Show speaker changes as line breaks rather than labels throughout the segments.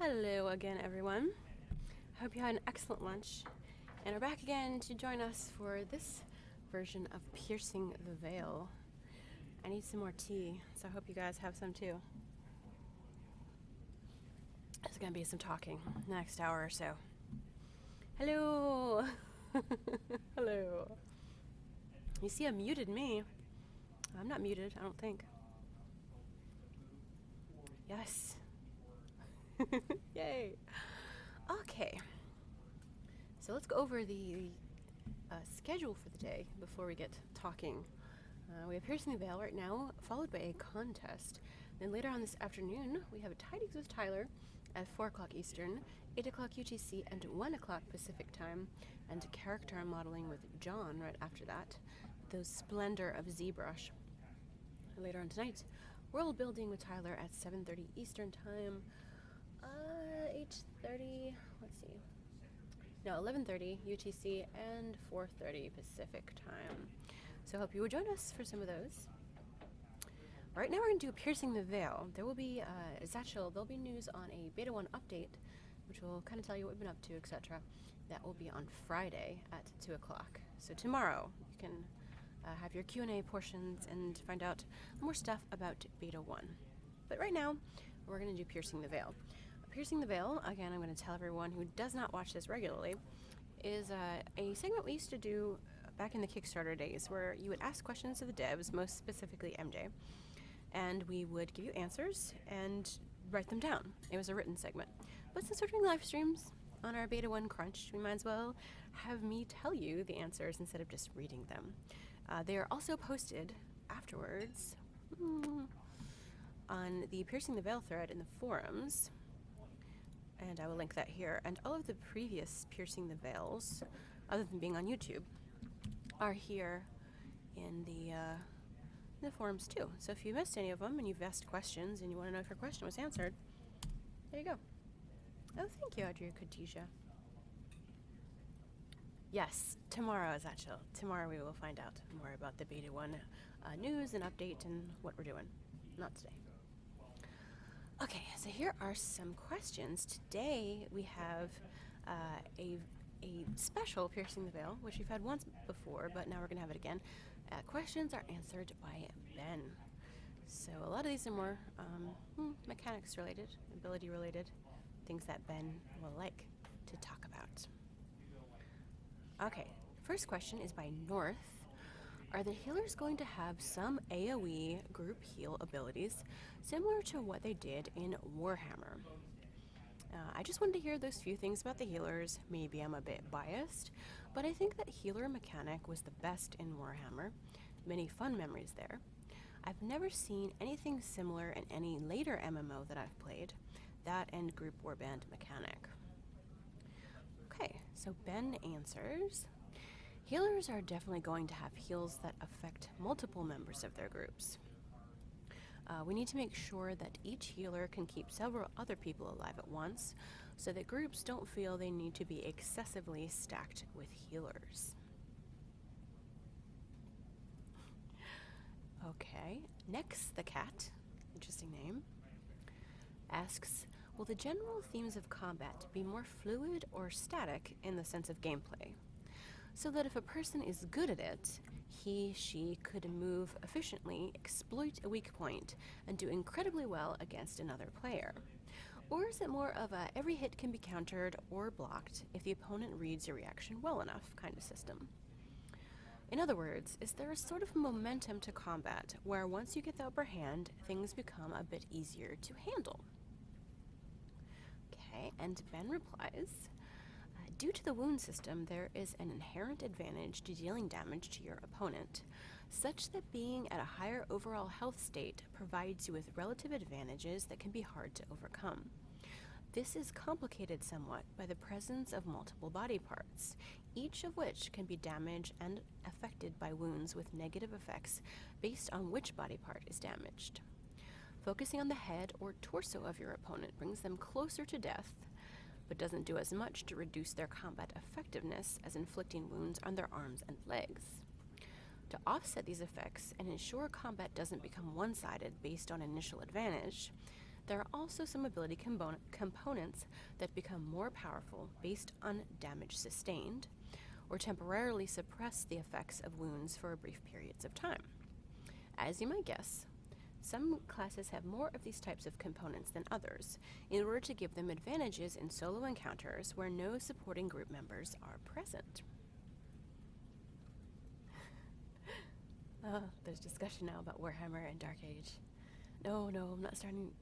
Hello again, everyone. I hope you had an excellent lunch and are back again to join us for this version of Piercing the Veil. I need some more tea, so I hope you guys have some too. There's gonna be some talking the next hour or so. Hello! Hello. You see, I muted me. I'm not muted, I don't think. Yes. Yay. Okay. So let's go over the schedule for the day before we get talking. We have Piercing the Veil right now, followed by a contest. Then later on this afternoon, we have a Tidings with Tyler at 4 o'clock Eastern, 8 o'clock UTC, and 1 o'clock Pacific time, and character modeling with John right after that, the Splendor of ZBrush. Later on tonight, world building with Tyler at 7:30 Eastern time, 8:30, let's see, no, 11:30 UTC, and 4:30 Pacific time. So I hope you will join us for some of those. Right now we're going to do Piercing the Veil. There will be, Zachel, there'll be news on a Beta 1 update, which will kind of tell you what we've been up to, etc. That will be on Friday at 2 o'clock. So tomorrow you can have your Q&A portions and find out more stuff about Beta 1. But right now, we're going to do Piercing the Veil. Piercing the Veil, again, I'm going to tell everyone who does not watch this regularly, is a segment we used to do back in the Kickstarter days where you would ask questions to the devs, most specifically MJ, and we would give you answers and write them down. It was a written segment. But since we're doing live streams on our Beta 1 crunch, we might as well have me tell you the answers instead of just reading them. They are also posted afterwards on the Piercing the Veil thread in the forums, and I will link that here. And all of the previous Piercing the Veils, other than being on YouTube, are here in the forums too. So if you missed any of them and you've asked questions and you want to know if your question was answered, there you go. Oh, thank you, Adria Khadija. Yes, tomorrow, Zachel. Tomorrow we will find out more about the Beta 1 news and update and what we're doing. Not today. Okay, so here are some questions. Today we have a special Piercing the Veil, which we've had once before, but now we're going to have it again. Questions are answered by Ben. So a lot of these are more mechanics related, ability related, things that Ben will like to talk about. Okay, first question is by North. Are the healers going to have some AoE group heal abilities similar to what they did in Warhammer? I just wanted to hear those few things about the healers. Maybe I'm a bit biased, but I think that healer mechanic was the best in Warhammer. Many fun memories there. I've never seen anything similar in any later MMO that I've played. That and group warband mechanic. Okay, so Ben answers. Healers are definitely going to have heals that affect multiple members of their groups. We need to make sure that each healer can keep several other people alive at once, so that groups don't feel they need to be excessively stacked with healers. Okay, next, the cat, interesting name, asks, will the general themes of combat be more fluid or static in the sense of gameplay? So that if a person is good at it, she could move efficiently, exploit a weak point, and do incredibly well against another player? Or is it more of a every hit can be countered or blocked if the opponent reads your reaction well enough kind of system? In other words, is there a sort of momentum to combat where once you get the upper hand, things become a bit easier to handle? Okay, and Ben replies, due to the wound system, there is an inherent advantage to dealing damage to your opponent, such that being at a higher overall health state provides you with relative advantages that can be hard to overcome. This is complicated somewhat by the presence of multiple body parts, each of which can be damaged and affected by wounds with negative effects based on which body part is damaged. Focusing on the head or torso of your opponent brings them closer to death, but doesn't do as much to reduce their combat effectiveness as inflicting wounds on their arms and legs. To offset these effects and ensure combat doesn't become one-sided based on initial advantage, there are also some ability components that become more powerful based on damage sustained, or temporarily suppress the effects of wounds for brief periods of time. As you might guess, some classes have more of these types of components than others, in order to give them advantages in solo encounters where no supporting group members are present. There's discussion now about Warhammer and Dark Age. No, I'm not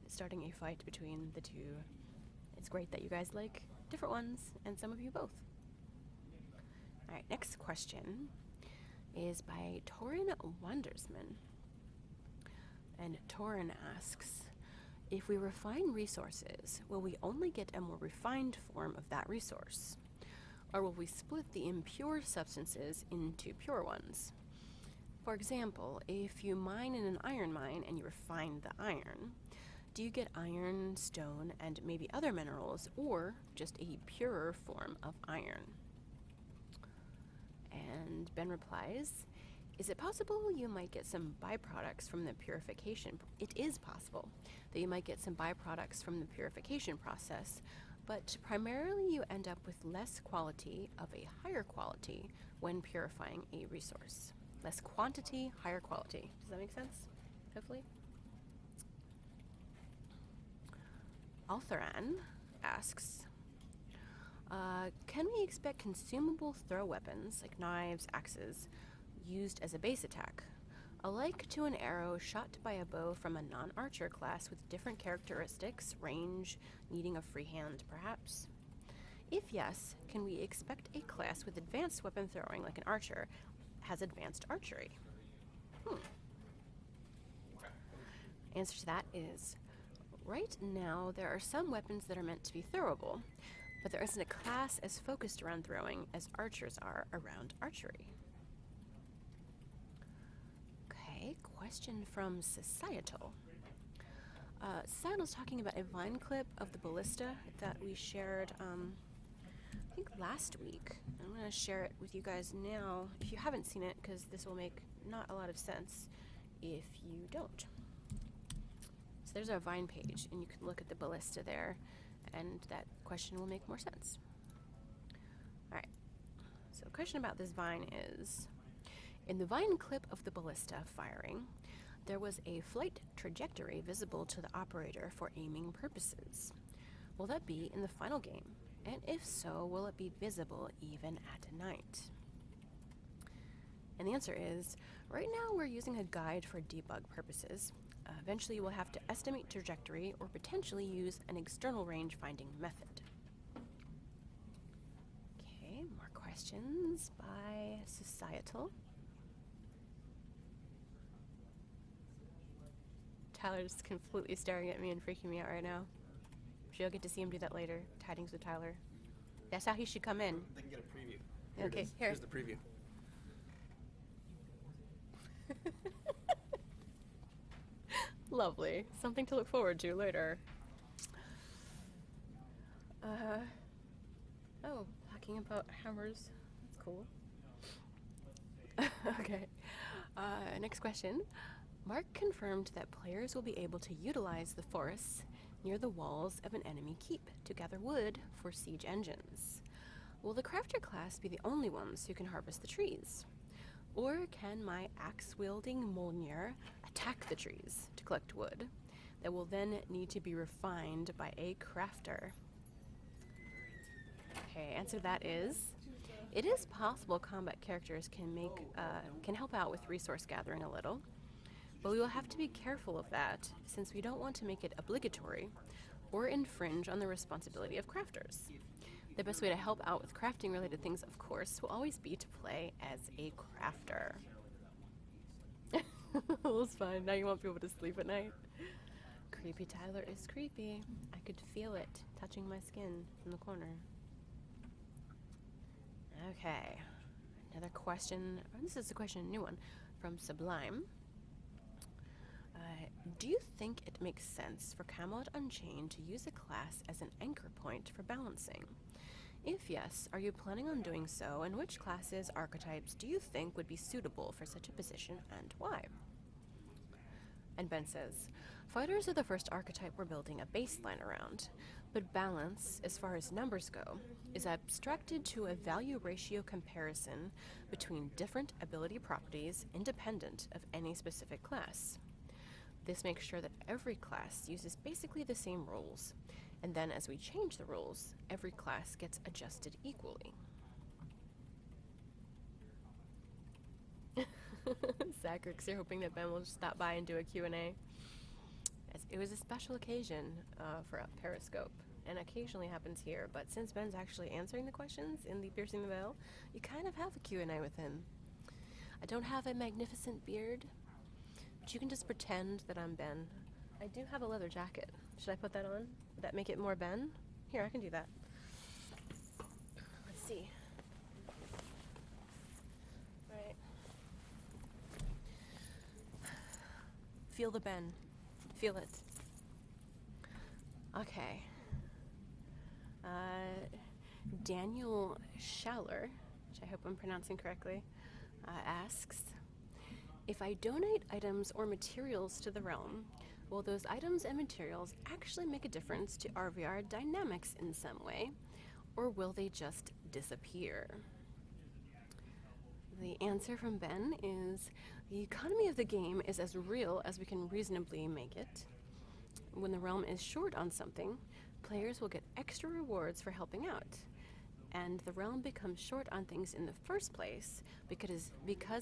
starting a fight between the two. It's great that you guys like different ones, and some of you both. Alright, next question is by Torin Wandersman. And Torin asks, if we refine resources, will we only get a more refined form of that resource? Or will we split the impure substances into pure ones? For example, if you mine in an iron mine and you refine the iron, do you get iron, stone, and maybe other minerals, or just a purer form of iron? And Ben replies, is it possible you might get some byproducts from the purification? It is possible that you might get some byproducts from the purification process, but primarily you end up with less quality of a higher quality when purifying a resource. Less quantity, higher quality. Does that make sense? Hopefully. Altharan asks, can we expect consumable throw weapons, like knives, axes, used as a base attack, alike to an arrow shot by a bow from a non-archer class with different characteristics, range, needing a free hand, perhaps? If yes, can we expect a class with advanced weapon throwing, like an archer, has advanced archery? Answer to that is, right now there are some weapons that are meant to be throwable, but there isn't a class as focused around throwing as archers are around archery. Okay, question from Societal. Societal's talking about a Vine clip of the ballista that we shared, I think last week. I'm going to share it with you guys now, if you haven't seen it, because this will make not a lot of sense if you don't. So there's our Vine page, and you can look at the ballista there, and that question will make more sense. Alright, so the question about this Vine is, in the Vine clip of the ballista firing, there was a flight trajectory visible to the operator for aiming purposes. Will that be in the final game? And if so, will it be visible even at night? And the answer is, right now we're using a guide for debug purposes. Eventually we'll have to estimate trajectory or potentially use an external range finding method. Okay, more questions by Societal. Tyler's completely staring at me and freaking me out right now. Sure, you'll get to see him do that later. Tidings with Tyler. That's how he should come in.
They can get a preview. Here
Okay,
it is.
here.
Here's the preview.
Lovely. Something to look forward to later. Oh, talking about hammers. That's cool. Okay. Next question. Mark confirmed that players will be able to utilize the forests near the walls of an enemy keep to gather wood for siege engines. Will the crafter class be the only ones who can harvest the trees? Or can my axe-wielding Mjolnir attack the trees to collect wood that will then need to be refined by a crafter? Okay, answer to that is, it is possible combat characters can help out with resource gathering a little, but we will have to be careful of that since we don't want to make it obligatory or infringe on the responsibility of crafters. The best way to help out with crafting related things, of course, will always be to play as a crafter. Well, it's fine. Now you won't be able to sleep at night. Creepy Tyler is creepy. I could feel it touching my skin from the corner. Okay. Another question. This is a new one from Sublime. Do you think it makes sense for Camelot Unchained to use a class as an anchor point for balancing? If yes, are you planning on doing so, and which classes, archetypes do you think would be suitable for such a position, and why? And Ben says, fighters are the first archetype we're building a baseline around, but balance, as far as numbers go, is abstracted to a value ratio comparison between different ability properties independent of any specific class. This makes sure that every class uses basically the same rules, and then as we change the rules, every class gets adjusted equally. Zagrix, you're hoping that Ben will just stop by and do a Q&A. It was a special occasion for a Periscope, and occasionally happens here, but since Ben's actually answering the questions in the Piercing the Veil, you kind of have a Q&A with him. I don't have a magnificent beard, but you can just pretend that I'm Ben. I do have a leather jacket. Should I put that on? Would that make it more Ben? Here, I can do that. Let's see. Right. Feel the Ben. Feel it. Okay. Daniel Schaller, which I hope I'm pronouncing correctly, asks, if I donate items or materials to the realm, will those items and materials actually make a difference to RVR dynamics in some way, or will they just disappear? The answer from Ben is, the economy of the game is as real as we can reasonably make it. When the realm is short on something, players will get extra rewards for helping out. And the realm becomes short on things in the first place because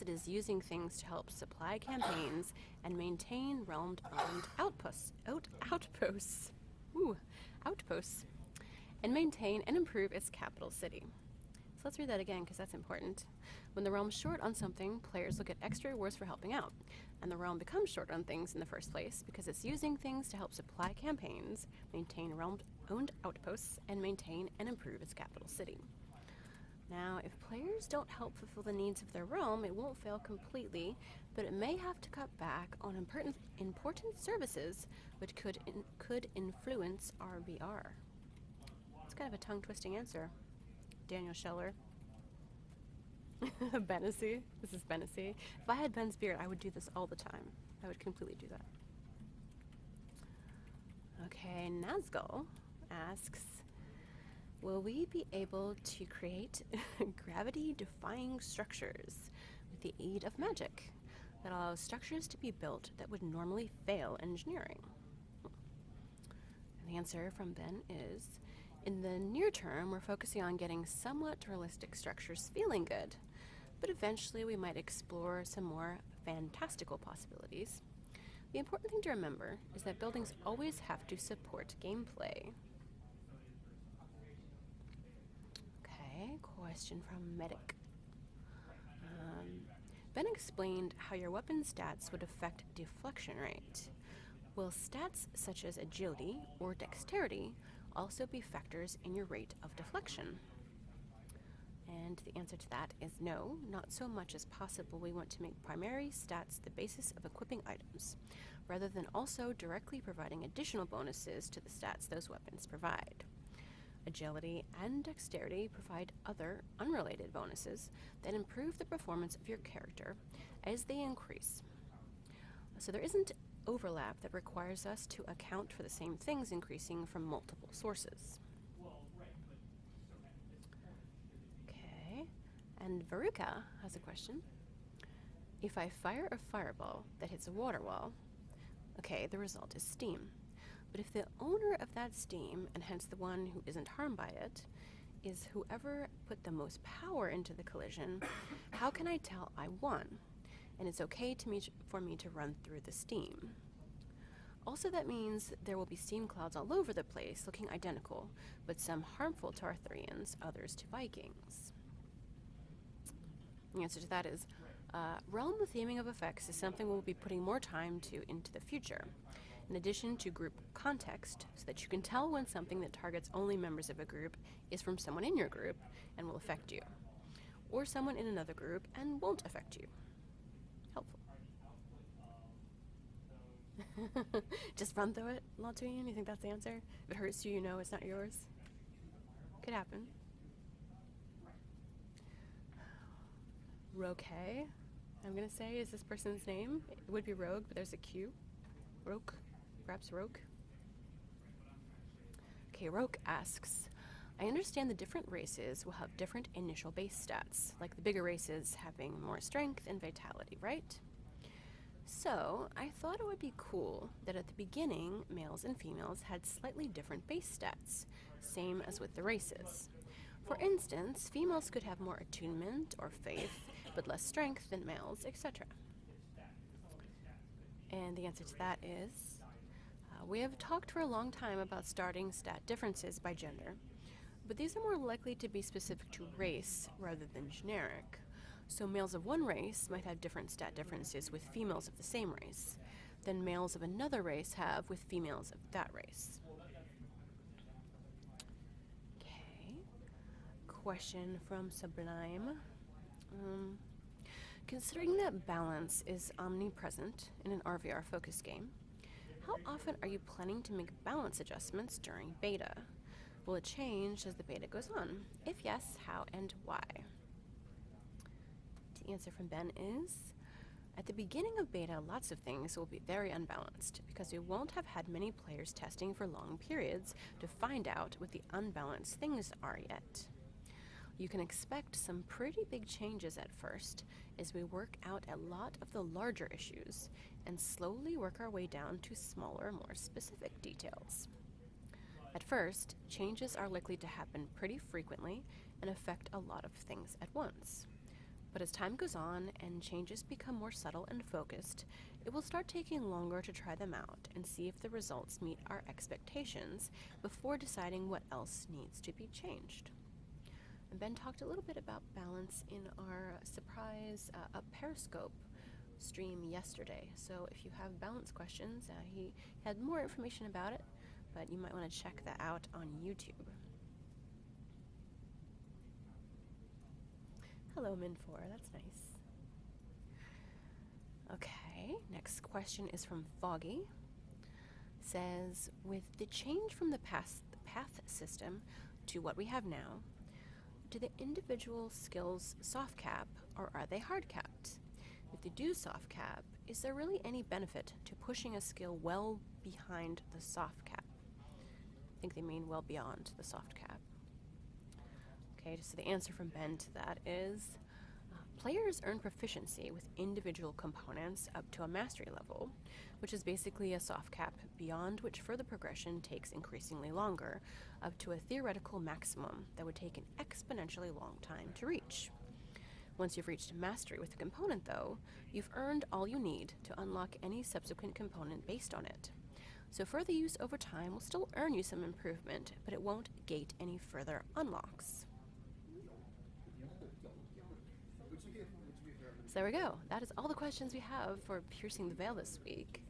it is using things to help supply campaigns and maintain realm-owned outposts, and maintain and improve its capital city. So let's read that again because that's important. When the realm's short on something, players will get extra rewards for helping out. And the realm becomes short on things in the first place because it's using things to help supply campaigns, maintain realm-owned outposts, and maintain and improve its capital city. Now, if players don't help fulfill the needs of their realm, it won't fail completely, but it may have to cut back on important services which could influence RVR. It's kind of a tongue-twisting answer. Daniel Scheller. Benesy. This is Benesy. If I had Ben's beard, I would do this all the time. I would completely do that. Okay, Nazgul asks, will we be able to create gravity-defying structures with the aid of magic that allows structures to be built that would normally fail engineering? And the answer from Ben is, in the near term, we're focusing on getting somewhat realistic structures feeling good, but eventually we might explore some more fantastical possibilities. The important thing to remember is that buildings always have to support gameplay. Okay, question from Medic. Ben explained how your weapon stats would affect deflection rate. Will stats such as agility or dexterity also be factors in your rate of deflection? And the answer to that is no, not so much as possible. We want to make primary stats the basis of equipping items, rather than also directly providing additional bonuses to the stats those weapons provide. Agility and dexterity provide other unrelated bonuses that improve the performance of your character as they increase. So there isn't overlap that requires us to account for the same things increasing from multiple sources. And Veruca has a question. If I fire a fireball that hits a water wall, okay, the result is steam. But if the owner of that steam, and hence the one who isn't harmed by it, is whoever put the most power into the collision, how can I tell I won? And it's okay for me to run through the steam. Also, that means there will be steam clouds all over the place, looking identical, but some harmful to Arthurians, others to Vikings. The answer to that is, realm theming of effects is something we'll be putting more time into the future, in addition to group context, so that you can tell when something that targets only members of a group is from someone in your group and will affect you, or someone in another group and won't affect you. Helpful. Just run through it, Latvian? You think that's the answer? If it hurts you, you know it's not yours? Could happen. Roque, I'm gonna say, is this person's name. It would be Rogue, but there's a Q. Roke? Perhaps Roke? Okay, Roke asks, I understand the different races will have different initial base stats, like the bigger races having more strength and vitality, right? So, I thought it would be cool that at the beginning, males and females had slightly different base stats, same as with the races. For instance, females could have more attunement or faith, but less strength than males, etc. And the answer to that is we have talked for a long time about starting stat differences by gender, but these are more likely to be specific to race rather than generic. So males of one race might have different stat differences with females of the same race than males of another race have with females of that race. Okay. Question from Sublime. Considering that balance is omnipresent in an RVR focus game, how often are you planning to make balance adjustments during beta? Will it change as the beta goes on? If yes, how and why? The answer from Ben is, at the beginning of beta, lots of things will be very unbalanced because we won't have had many players testing for long periods to find out what the unbalanced things are yet. You can expect some pretty big changes at first as we work out a lot of the larger issues and slowly work our way down to smaller, more specific details. At first, changes are likely to happen pretty frequently and affect a lot of things at once. But as time goes on and changes become more subtle and focused, it will start taking longer to try them out and see if the results meet our expectations before deciding what else needs to be changed. And Ben talked a little bit about balance in our surprise Periscope stream yesterday. So if you have balance questions, he had more information about it, but you might want to check that out on YouTube. Hello, Min4, that's nice. Okay, next question is from Foggy. Says, with the change from the path system to what we have now, do the individual skills soft cap or are they hard capped? If they do soft cap, is there really any benefit to pushing a skill well behind the soft cap? I think they mean well beyond the soft cap. Okay, so the answer from Ben to that is players earn proficiency with individual components up to a mastery level, which is basically a soft cap beyond which further progression takes increasingly longer, up to a theoretical maximum that would take an exponentially long time to reach. Once you've reached mastery with a component, though, you've earned all you need to unlock any subsequent component based on it. So further use over time will still earn you some improvement, but it won't gate any further unlocks. So there we go. That is all the questions we have for Piercing the Veil this week.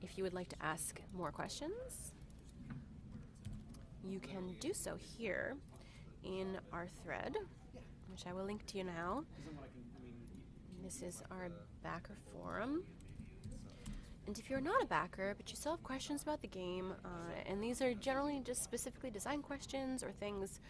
If you would like to ask more questions, you can do so here in our thread, which I will link to you now. This is our backer forum. And if you're not a backer, but you still have questions about the game, and these are generally just specifically design questions or things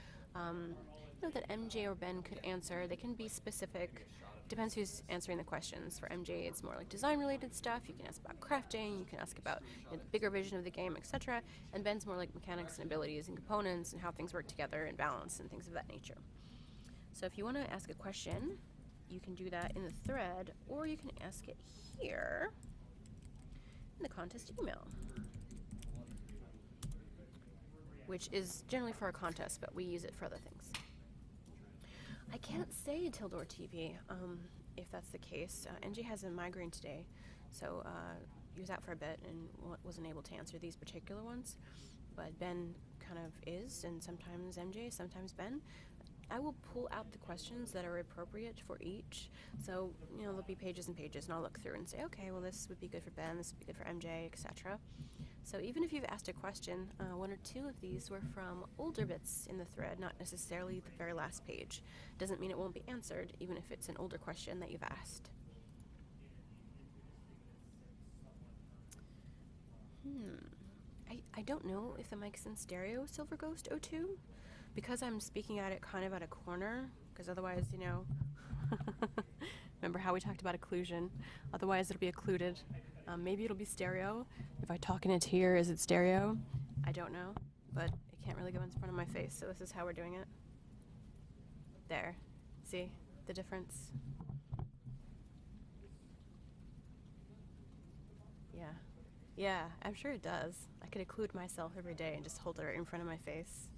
that MJ or Ben could answer, they can be specific. Depends who's answering the questions. For MJ, it's more like design-related stuff. You can ask about crafting, you can ask about the bigger vision of the game, etc. And Ben's more like mechanics and abilities and components and how things work together and balance and things of that nature. So if you want to ask a question, you can do that in the thread, or you can ask it here in the contest email, which is generally for a contest, but we use it for other things. I can't say Tildor TV if that's the case. NJ has a migraine today, so he was out for a bit and wasn't able to answer these particular ones. But Ben kind of is, and sometimes MJ, sometimes Ben. I will pull out the questions that are appropriate for each. So, there'll be pages and pages, and I'll look through and say, okay, well, this would be good for Ben, this would be good for MJ, etc. So even if you've asked a question, one or two of these were from older bits in the thread, not necessarily the very last page. Doesn't mean it won't be answered, even if it's an older question that you've asked. I don't know if the mic's in stereo, Silver Ghost 02, because I'm speaking at it kind of at a corner, because otherwise, remember how we talked about occlusion? Otherwise, it'll be occluded. Maybe it'll be stereo. If I talk in it here, is it stereo? I don't know, but it can't really go in front of my face, so this is how we're doing it. There. See the difference? Yeah. Yeah, I'm sure it does. I could occlude myself every day and just hold it right in front of my face.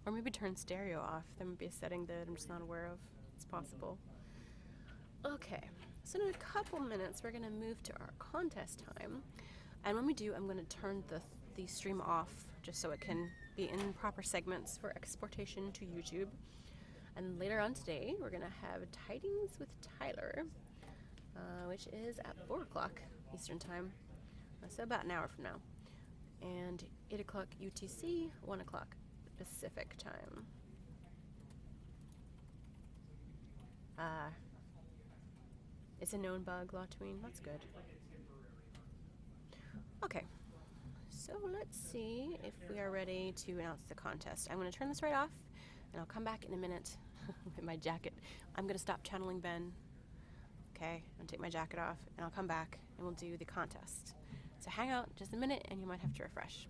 Or maybe turn stereo off. There might be a setting that I'm just not aware of. It's possible. Okay, so in a couple minutes we're going to move to our contest time. And when we do, I'm going to turn the stream off just so it can be in proper segments for exportation to YouTube. And later on today, we're going to have Tidings with Tyler, which is at 4 o'clock Eastern Time, so about an hour from now. And 8 o'clock UTC, 1 o'clock Pacific Time. It's a known bug, Lotween. That's good. Okay, so let's see if we are ready to announce the contest. I'm going to turn this right off, and I'll come back in a minute with my jacket. I'm going to stop channeling Ben. Okay, I'm going to take my jacket off, and I'll come back, and we'll do the contest. So hang out just a minute, and you might have to refresh.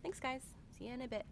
Thanks, guys. See you in a bit.